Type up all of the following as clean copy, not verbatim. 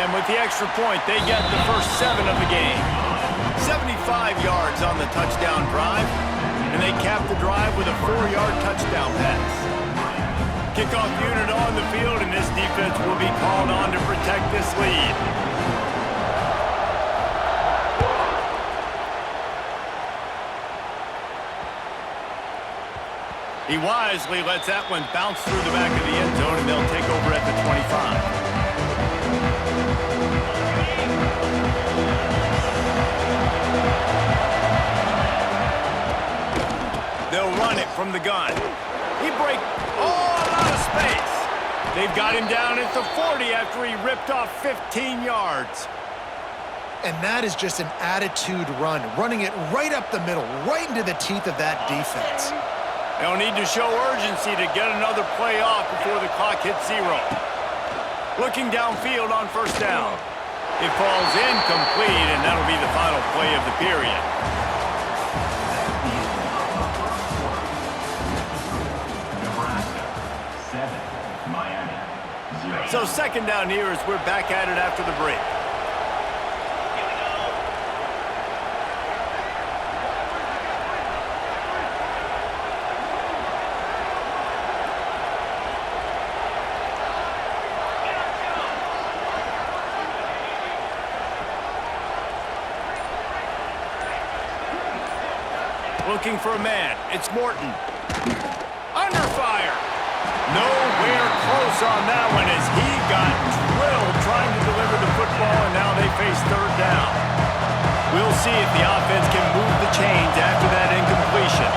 And with the extra point, they get the first 7 of the game. 75 yards on the touchdown drive, and they cap the drive with a 4-yard touchdown pass. Kickoff unit on the field, and this defense will be called on to protect this lead. He wisely lets that one bounce through the back of the end zone, and they'll take over at the 25. They'll run it from the gun. He breaks a lot of space. They've got him down at the 40 after he ripped off 15 yards. And that is just an attitude run, running it right up the middle, right into the teeth of that defense. They'll need to show urgency to get another play off before the clock hits 0. Looking downfield on first down. It falls incomplete, and that'll be the final play of the period. Nebraska, 7, Miami, 0. So second down here as we're back at it after the break. Looking for a man. It's Morton. Under fire. Nowhere close on that one as he got drilled trying to deliver the football, and now they face third down. We'll see if the offense can move the chains after that incompletion.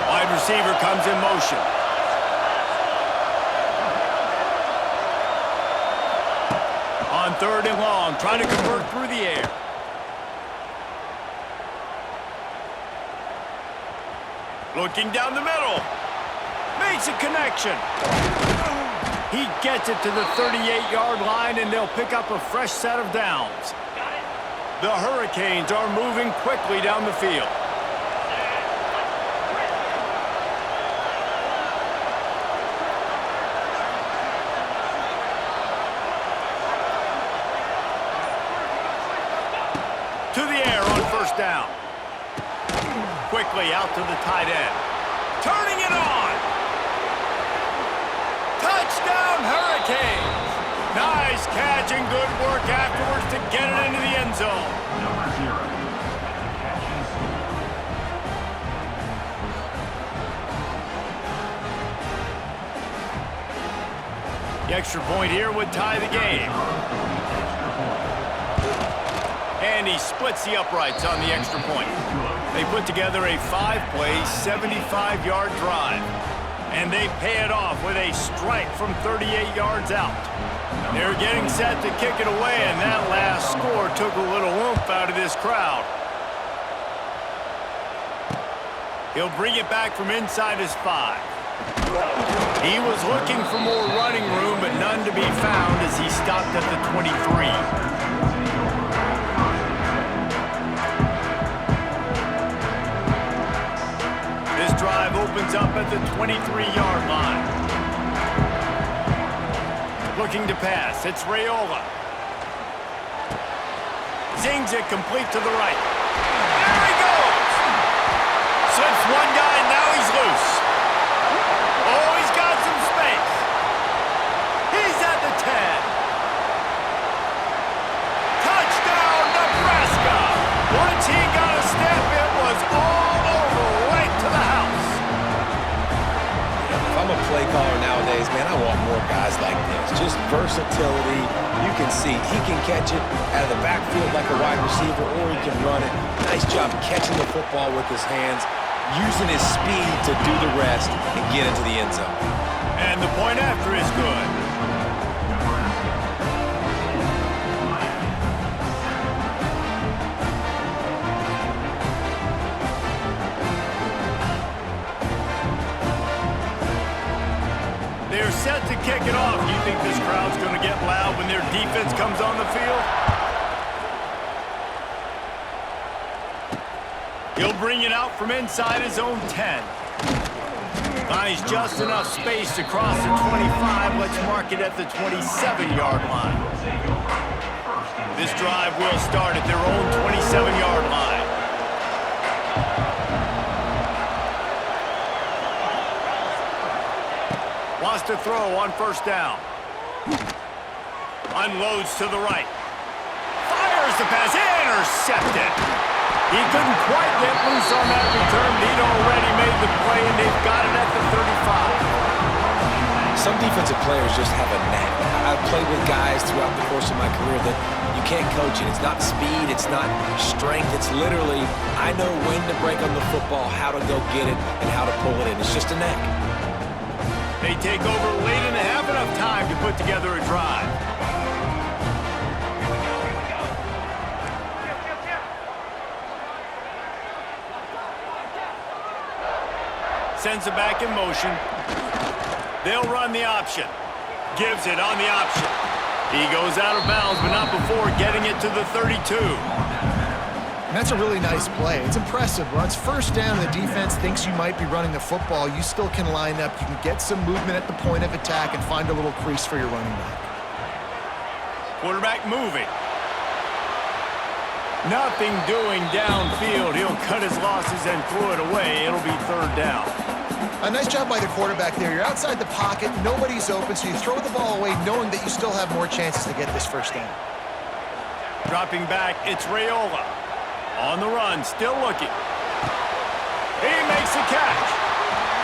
Wide receiver comes in motion. On third and long, trying to convert through the air. Looking down the middle. Makes a connection. He gets it to the 38-yard line, and they'll pick up a fresh set of downs. The Hurricanes are moving quickly down the field. To the air on first down. Quickly out to the tight end. Turning it on. Touchdown, Hurricanes. Nice catch and good work afterwards to get it into the end zone. Number 0. The extra point here would tie the game. And he splits the uprights on the extra point. They put together a 5-play, 75-yard drive. And they pay it off with a strike from 38 yards out. They're getting set to kick it away, and that last score took a little oomph out of this crowd. He'll bring it back from inside his 5. He was looking for more running room, but none to be found as he stopped at the 23. Drive opens up at the 23-yard line. Looking to pass. It's Raiola. Zings it complete to the right. There he goes! Slips one guy, and now he's loose. Oh, he's got some space. He's at the 10. Touchdown, Nebraska! Once he got a step, it was all over right to the house. I'm a play caller nowadays, man. I want more guys like this. Just versatility. You can see he can catch it out of the backfield like a wide receiver, or he can run it. Nice job catching the football with his hands, using his speed to do the rest and get into the end zone. And the point after is good. They're set to kick it off. Do you think this crowd's going to get loud when their defense comes on the field? He'll bring it out from inside his own 10. Finds just enough space to cross the 25. Let's mark it at the 27-yard line. This drive will start at their own 27-yard line. Wants to throw on first down. Unloads to the right. Fires the pass. Intercepted. He couldn't quite get loose on that return, but he'd already made the play, and they've got it at the 35. Some defensive players just have a knack. I've played with guys throughout the course of my career that you can't coach it. It's not speed, it's not strength. It's literally, I know when to break on the football, how to go get it, and how to pull it in. It's just a knack. They take over late in the half, enough time to put together a drive. Sends it back in motion. They'll run the option. Gives it on the option. He goes out of bounds, but not before getting it to the 32. And that's a really nice play. It's impressive. Once first down and the defense thinks you might be running the football, you still can line up. You can get some movement at the point of attack and find a little crease for your running back. Quarterback moving. Nothing doing downfield. He'll cut his losses and throw it away. It'll be third down. A nice job by the quarterback there. You're outside the pocket. Nobody's open, so you throw the ball away knowing that you still have more chances to get this first down. Dropping back, it's Raiola. On the run, still looking. He makes a catch.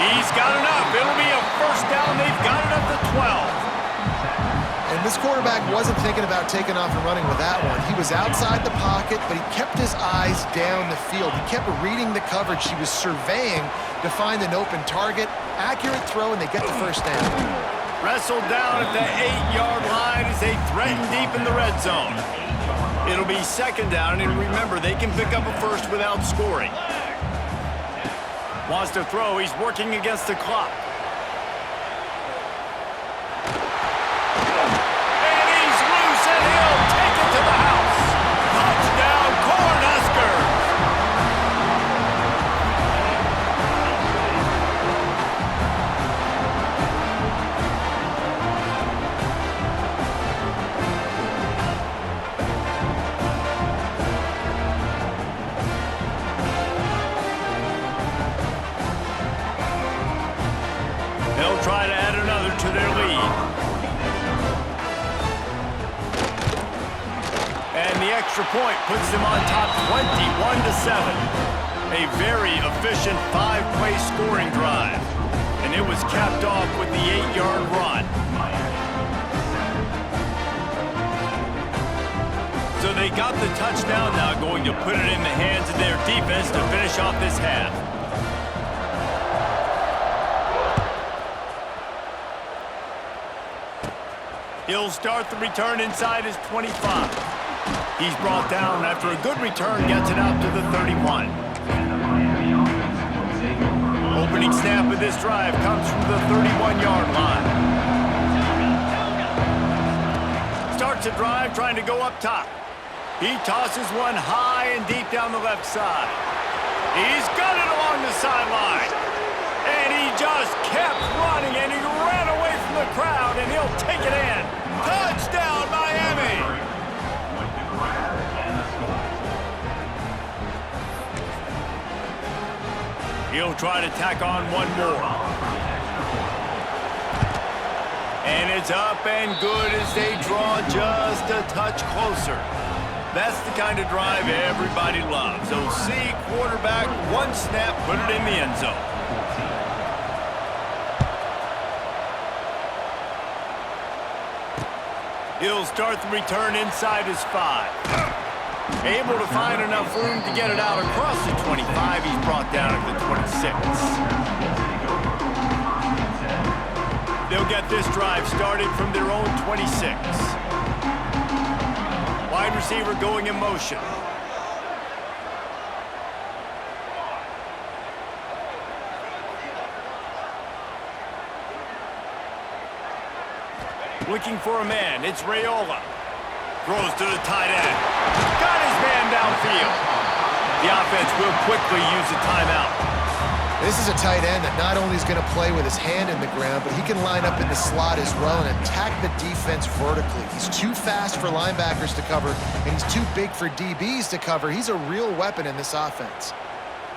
He's got enough. It'll be a first down. They've got it at the 12. And this quarterback wasn't thinking about taking off and running with that one. He was outside the pocket, but he kept his eyes down the field. He kept reading the coverage. He was surveying to find an open target. Accurate throw, and they get the first down. Wrestled down at the 8-yard line as they threaten deep in the red zone. It'll be second down, and remember, they can pick up a first without scoring. Wants to throw. He's working against the clock. They'll try to add another to their lead. And the extra point puts them on top 21-7. A very efficient 5-play scoring drive. And it was capped off with the 8-yard run. So they got the touchdown now, going to put it in the hands of their defense to finish off this half. He'll start the return inside his 25. He's brought down after a good return, gets it out to the 31. Opening snap of this drive comes from the 31-yard line. Starts a drive trying to go up top. He tosses one high and deep down the left side. He's got it along the sideline. And he just kept running, and he ran away from the crowd, and he'll take it in. Touchdown, Miami! He'll try to tack on one more. And it's up and good as they draw just a touch closer. That's the kind of drive everybody loves. OC, quarterback, one snap, put it in the end zone. He'll start the return inside his 5. Able to find enough room to get it out across the 25. He's brought down at the 26. They'll get this drive started from their own 26. Wide receiver going in motion. Looking for a man. It's Raiola. Throws to the tight end. Got his man downfield. The offense will quickly use a timeout. This is a tight end that not only is going to play with his hand in the ground, but he can line up in the slot as well and attack the defense vertically. He's too fast for linebackers to cover, and he's too big for DBs to cover. He's a real weapon in this offense.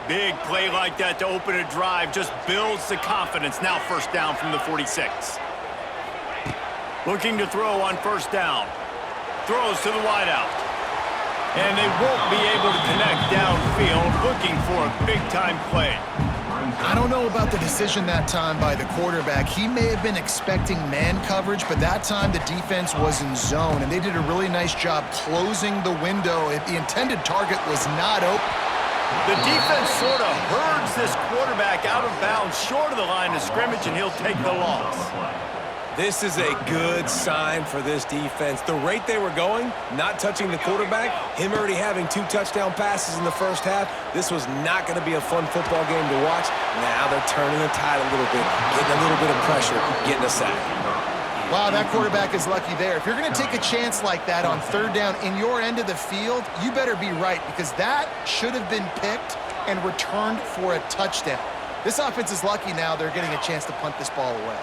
Big play like that to open a drive just builds the confidence. Now first down from the 46. Looking to throw on first down. Throws to the wideout. And they won't be able to connect downfield, looking for a big-time play. I don't know about the decision that time by the quarterback. He may have been expecting man coverage, but that time the defense was in zone, and they did a really nice job closing the window. The intended target was not open. The defense sort of herds this quarterback out of bounds short of the line of scrimmage, and he'll take the loss. This is a good sign for this defense. The rate they were going, not touching the quarterback, him already having 2 touchdown passes in the first half, this was not going to be a fun football game to watch. Now they're turning the tide a little bit, getting a little bit of pressure, getting a sack. Wow, that quarterback is lucky there. If you're going to take a chance like that on third down in your end of the field, you better be right, because that should have been picked and returned for a touchdown. This offense is lucky now they're getting a chance to punt this ball away.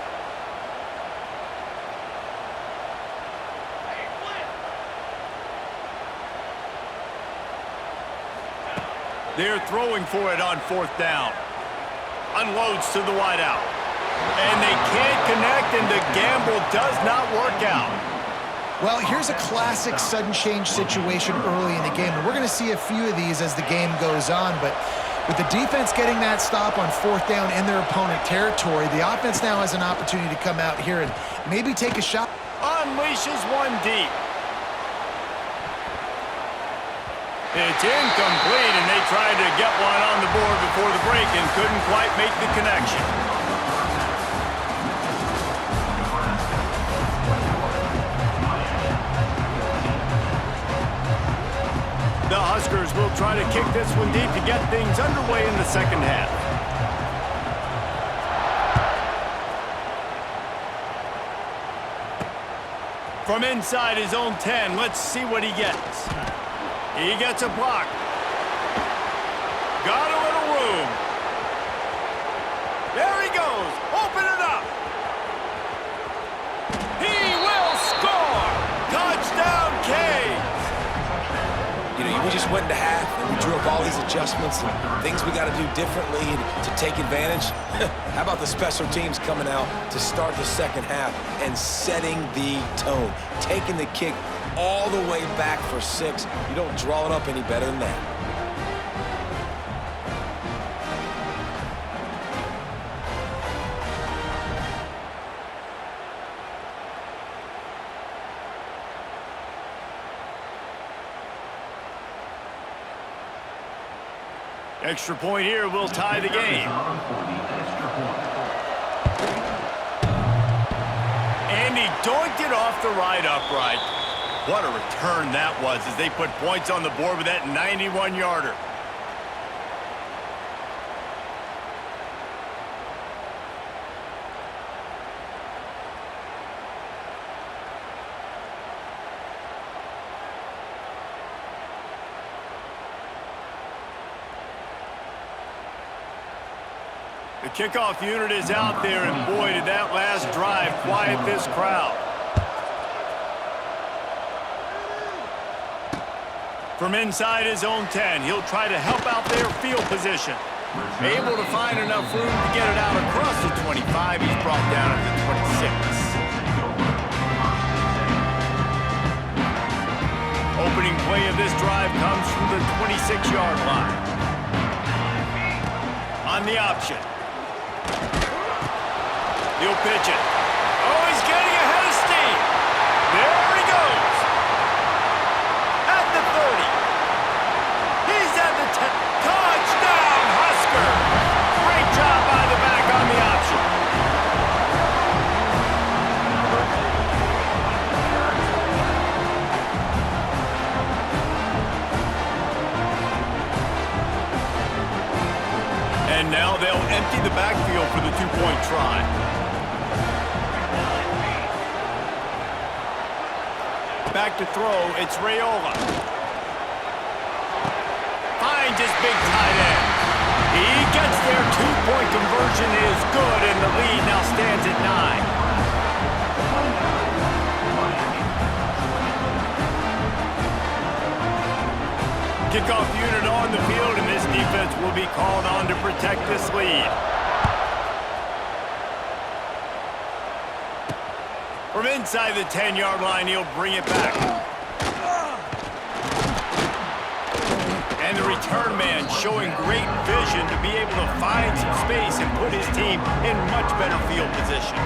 They're throwing for it on fourth down. Unloads to the wideout. And they can't connect, and the gamble does not work out. Well, here's a classic sudden change situation early in the game. And we're going to see a few of these as the game goes on. But with the defense getting that stop on fourth down in their opponent territory, the offense now has an opportunity to come out here and maybe take a shot. Unleashes one deep. It's incomplete, and they tried to get one on the board before the break and couldn't quite make the connection. The Huskers will try to kick this one deep to get things underway in the second half. From inside his own 10, let's see what he gets. He gets a block. Got a little room. There he goes. Open it up. He will score. Touchdown, Canes. You know, we just went into half, and we drew up all these adjustments and things we got to do differently to take advantage. How about the special teams coming out to start the second half and setting the tone, taking the kick all the way back for 6. You don't draw it up any better than that. Extra point here will tie the game. And he doinked it off the right upright. What a return that was as they put points on the board with that 91-yarder. The kickoff unit is out there, and boy, did that last drive quiet this crowd. From inside his own 10, he'll try to help out their field position. Able to find enough room to get it out across the 25. He's brought down at the 26. Opening play of this drive comes from the 26-yard line. On the option. He'll pitch it. Oh, he's getting ahead of steam. There he goes. At the 30. He's at the 10. Touchdown, Husker. Great job by the back on the option. And now they'll empty the backfield for the two-point try. Back to throw, it's Raiola. Finds his big tight end. He gets their two-point conversion is good, and the lead now stands at 9. Kickoff unit on the field, and this defense will be called on to protect this lead. From inside the 10-yard line, he'll bring it back. And the return man showing great vision to be able to find some space and put his team in much better field position.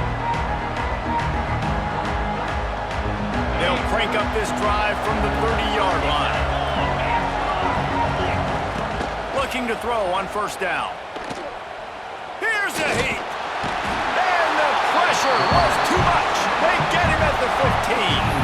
They'll crank up this drive from the 30-yard line. Looking to throw on first down. Here's a heat. And the pressure was too much. They get him at the 15.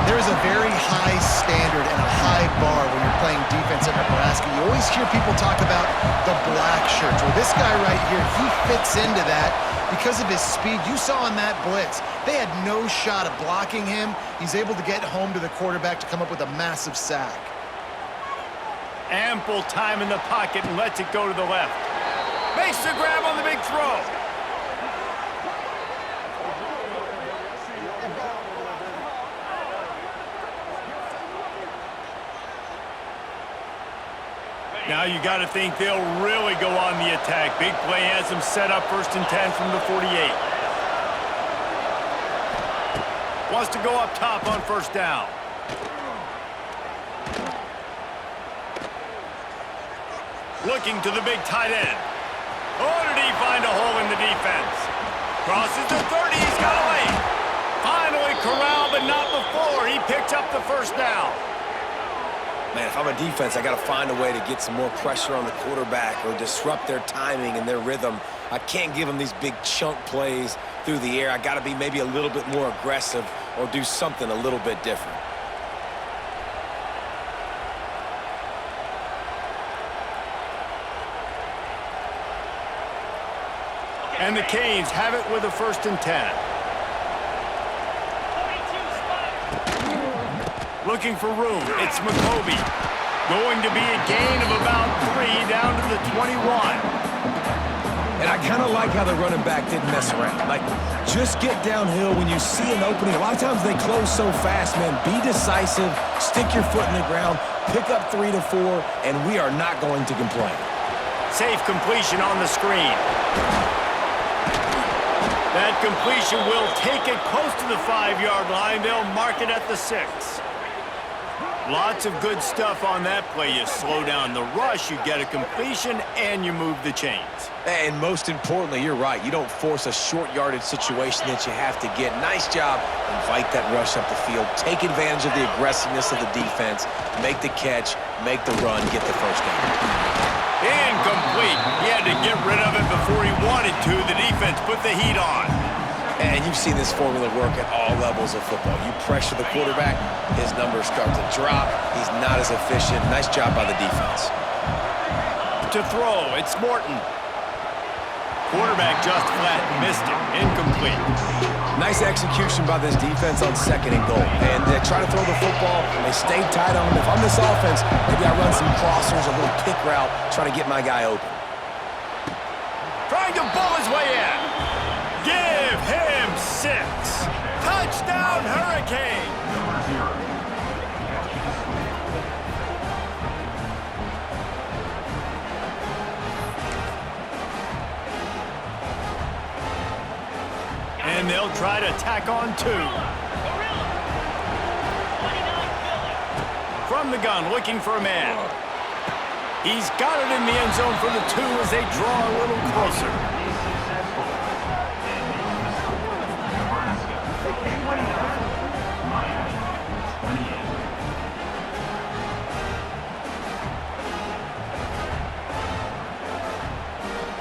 There is a very high standard and a high bar when you're playing defense at Nebraska. You always hear people talk about the black shirts. Well, this guy right here, he fits into that because of his speed. You saw in that blitz, they had no shot of blocking him. He's able to get home to the quarterback to come up with a massive sack. Ample time in the pocket and lets it go to the left. Makes the grab on the big throw. Now you got to think they'll really go on the attack. Big play has them set up 1st and 10 from the 48. Wants to go up top on first down. Looking to the big tight end. Oh, did he find a hole in the defense? Crosses the 30, he's got away. Finally corralled, but not before. He picked up the first down. Man, if I'm a defense, I got to find a way to get some more pressure on the quarterback or disrupt their timing and their rhythm. I can't give them these big chunk plays through the air. I got to be maybe a little bit more aggressive or do something a little bit different. And the Canes have it with a 1st and 10. Looking for room. It's McCoby. Going to be a gain of about 3 down to the 21. And I kind of like how the running back didn't mess around. Like, just get downhill when you see an opening. A lot of times they close so fast, man. Be decisive, stick your foot in the ground, pick up 3 to 4, and we are not going to complain. Safe completion on the screen. That completion will take it close to the 5-yard line. They'll mark it at the 6. Lots of good stuff on that play. You slow down the rush, you get a completion, and you move the chains. And most importantly, you're right. You don't force a short yardage situation that you have to get. Nice job. Invite that rush up the field. Take advantage of the aggressiveness of the defense. Make the catch, make the run, get the first down. Incomplete. He had to get rid of it before he wanted to. The defense put the heat on. And you've seen this formula work at all levels of football. You pressure the quarterback, his numbers start to drop. He's not as efficient. Nice job by the defense. To throw, it's Morton. Quarterback just flat, missed it, incomplete. Nice execution by this defense on 2nd and goal. And they try to throw the football, they stay tight on him. If I'm this offense, maybe I run some crossers, a little kick route, try to get my guy open. Trying to bull his way in. Give him 6. Touchdown, Hurricane. And they'll try to tack on 2. From the gun, looking for a man. He's got it in the end zone for the 2 as they draw a little closer.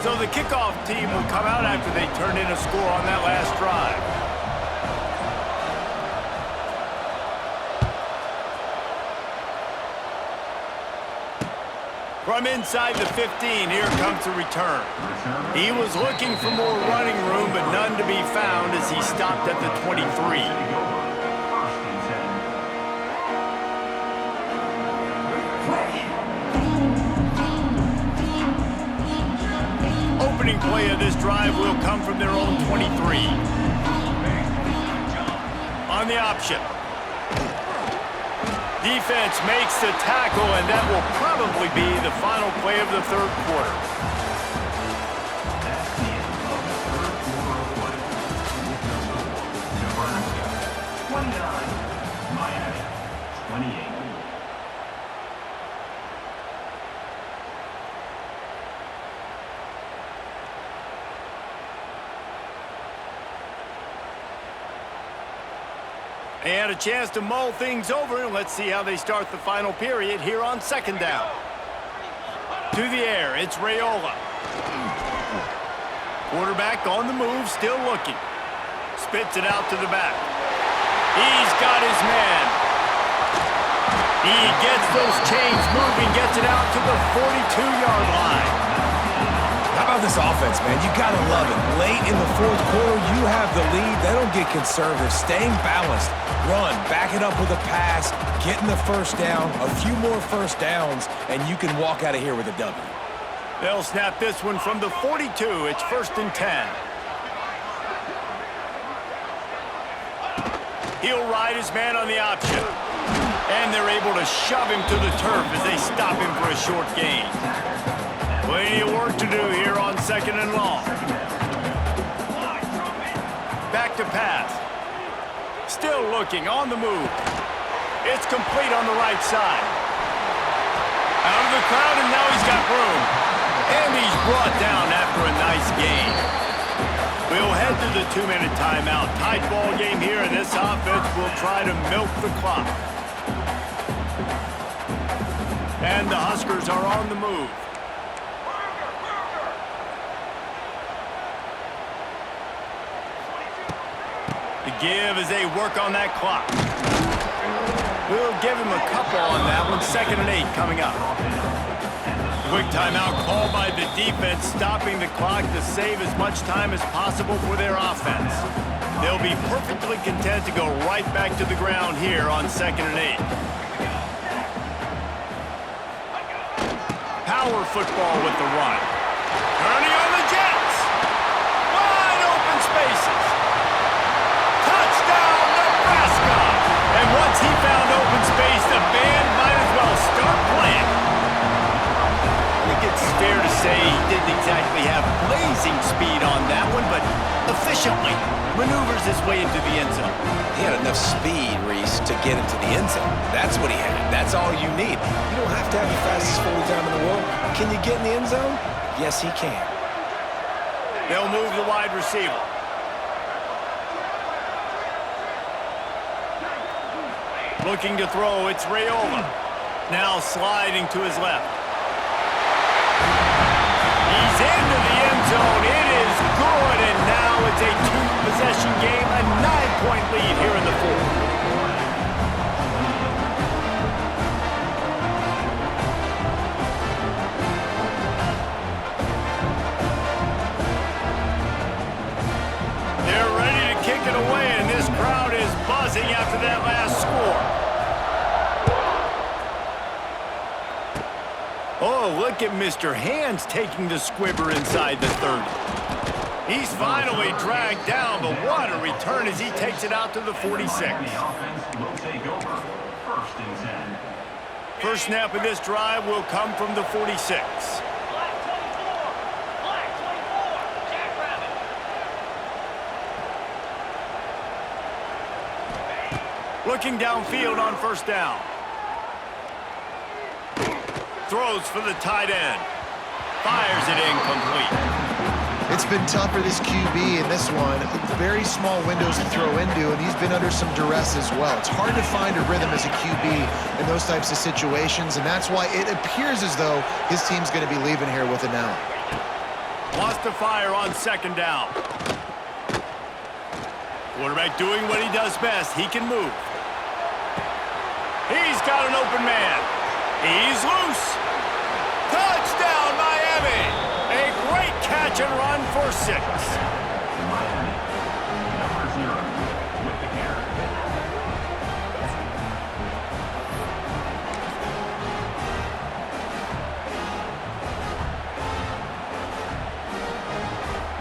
So the kickoff team will come out after they turned in a score on that last drive. From inside the 15, here comes the return. He was looking for more running room, but none to be found as he stopped at the 23. drive will come from their own 23. On the option. Defense makes the tackle, and that will probably be the final play of the third quarter. That's the end of the third quarter of play. Nebraska 29, Miami 28. And a chance to mull things over. Let's see how they start the final period here on second down. To the air, it's Raiola. Quarterback on the move, still looking. Spits it out to the back. He's got his man. He gets those chains moving, gets it out to the 42-yard line. How about this offense, man? You got to love it. Late in the fourth quarter, you have the lead. They don't get conservative. Staying balanced. Run, back it up with a pass, getting the first down, a few more first downs, and you can walk out of here with a W. They'll snap this one from the 42. It's 1st and 10. He'll ride his man on the option. And they're able to shove him to the turf as they stop him for a short gain. Plenty of work to do here on 2nd and long. Back to pass. Still looking, on the move. It's complete on the right side. Out of the crowd, and now he's got room. And he's brought down after a nice gain. We'll head to the 2-minute timeout. Tight ball game here, and this offense will try to milk the clock. And the Huskers are on the move. The give as they work on that clock. We'll give him a couple on that one. 2nd and 8 coming up. Quick timeout called by the defense, stopping the clock to save as much time as possible for their offense. They'll be perfectly content to go right back to the ground here on 2nd and 8. Power football with the run. Turning on the Jets. Wide open spaces. Touchdown, Nebraska! And once he found open space, the band might as well start playing. I think it's fair to say he didn't exactly have blazing speed on that one, but efficiently maneuvers his way into the end zone. He had enough speed, Reese, to get into the end zone. That's what he had. That's all you need. You don't have to have the fastest 40 time in the world. Can you get in the end zone? Yes, he can. They'll move the wide receiver. Looking to throw, it's Raiola. Now sliding to his left. He's into the end zone. It is good, and now it's a 2-possession game, a 9-point lead here in the fourth. They're ready to kick it away, and this crowd is buzzing after that last score. Oh, look at Mr. Hands taking the squibber inside the 30. He's finally dragged down, but what a return as he takes it out to the 46. The offense will take over 1st and 10. First snap of this drive will come from the 46. Looking downfield on 1st down. Throws for the tight end. Fires it incomplete. It's been tough for this QB in this one. Very small windows to throw into, and he's been under some duress as well. It's hard to find a rhythm as a QB in those types of situations, and that's why it appears as though his team's going to be leaving here with it now. Wants to fire on 2nd down. Quarterback doing what he does best. He can move. He's got an open man. He's loose. Touchdown, Miami. A great catch and run for 6. Miami, number 0, with the carry.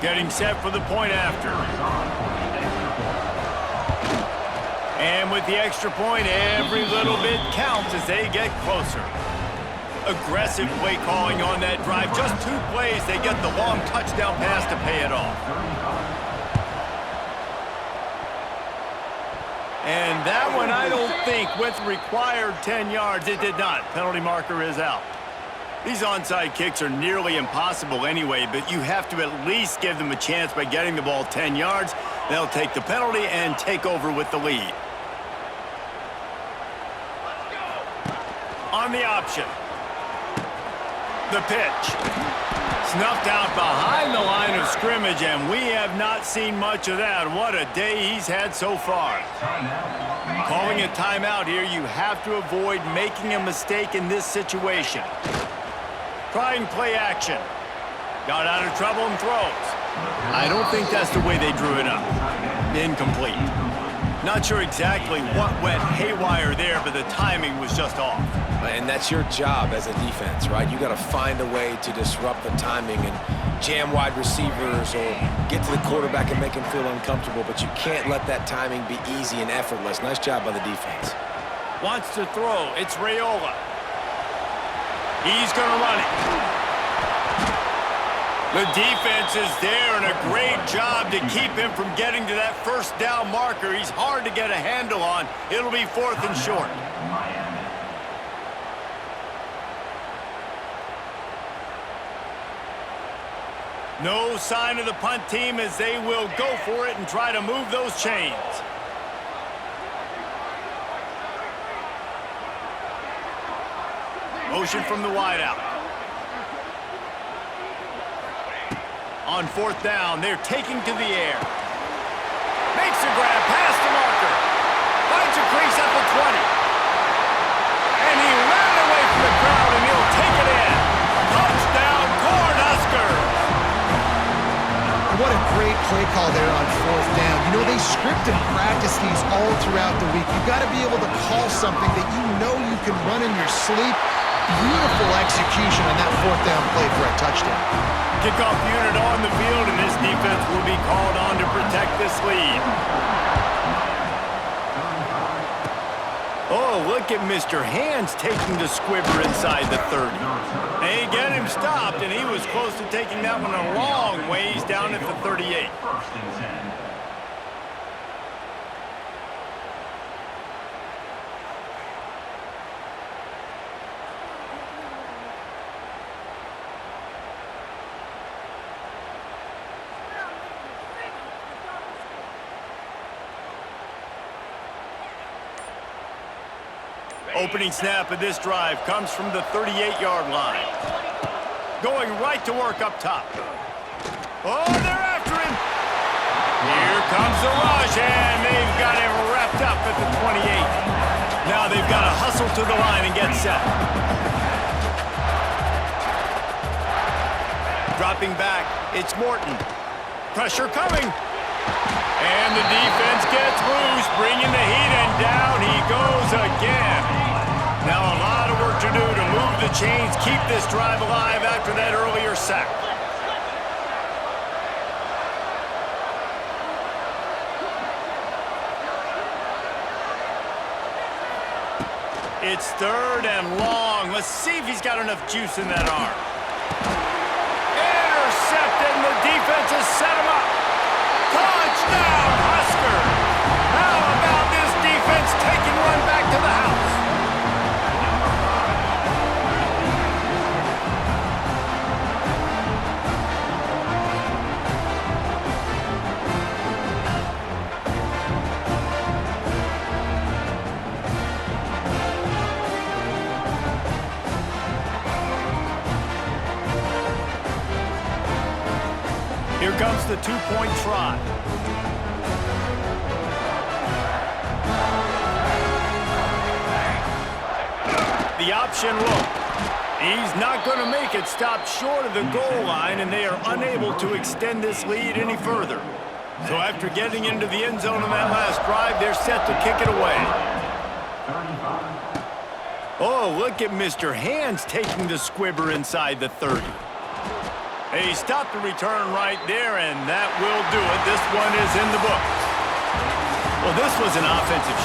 Getting set for the point after. And with the extra point, every little bit counts as they get closer. Aggressive play calling on that drive. Just 2 plays, they get the long touchdown pass to pay it off. And that one, I don't think, with required 10 yards, it did not. Penalty marker is out. These onside kicks are nearly impossible anyway, but you have to at least give them a chance by getting the ball 10 yards. They'll take the penalty and take over with the lead. On the option. The pitch. Snuffed out behind the line of scrimmage, and we have not seen much of that. What a day he's had so far. Calling a timeout here, you have to avoid making a mistake in this situation. Trying play action. Got out of trouble and throws. I don't think that's the way they drew it up. Incomplete. Not sure exactly what went haywire there, but the timing was just off. And that's your job as a defense, right? You got to find a way to disrupt the timing and jam wide receivers or get to the quarterback and make him feel uncomfortable, but you can't let that timing be easy and effortless. Nice job by the defense. Wants to throw. It's Raiola. He's going to run it. The defense is there, and a great job to keep him from getting to that first down marker. He's hard to get a handle on. It'll be 4th and short. No sign of the punt team as they will go for it and try to move those chains. Motion from the wideout. On 4th down, they're taking to the air. Makes a grab, past the marker. Finds a crease at the 20. And he ran away from the crowd, and he'll take it in. Touchdown, Cornhuskers. What a great play call there on 4th down. You know, they script and practice these all throughout the week. You've got to be able to call something that you know you can run in your sleep. Beautiful execution on that 4th down play for a touchdown. Kickoff unit on the field, and this defense will be called on to protect this lead. Oh, look at Mr. Hands taking the squibber inside the 30. They get him stopped, and he was close to taking that one a long ways down at the 38. First and 10. Opening snap of this drive comes from the 38-yard line. Going right to work up top. Oh, they're after him. Here comes the rush, and they've got him wrapped up at the 28. Now they've got to hustle to the line and get set. Dropping back, it's Morton. Pressure coming. And the defense gets loose, bringing the heat, and down he goes again. Now a lot of work to do to move the chains, keep this drive alive after that earlier sack. It's 3rd and long. Let's see if he's got enough juice in that arm. Intercepted, and the defense has set him up. Touchdown, Huskers! How about this defense taking one back to the house? Here comes the 2-point try. The option look. He's not going to make it, stopped short of the goal line, and they are unable to extend this lead any further. So after getting into the end zone on that last drive, they're set to kick it away. Oh, look at Mr. Hands taking the squibber inside the 30. He stopped the return right there, and that will do it. This one is in the book. Well, this was an offensive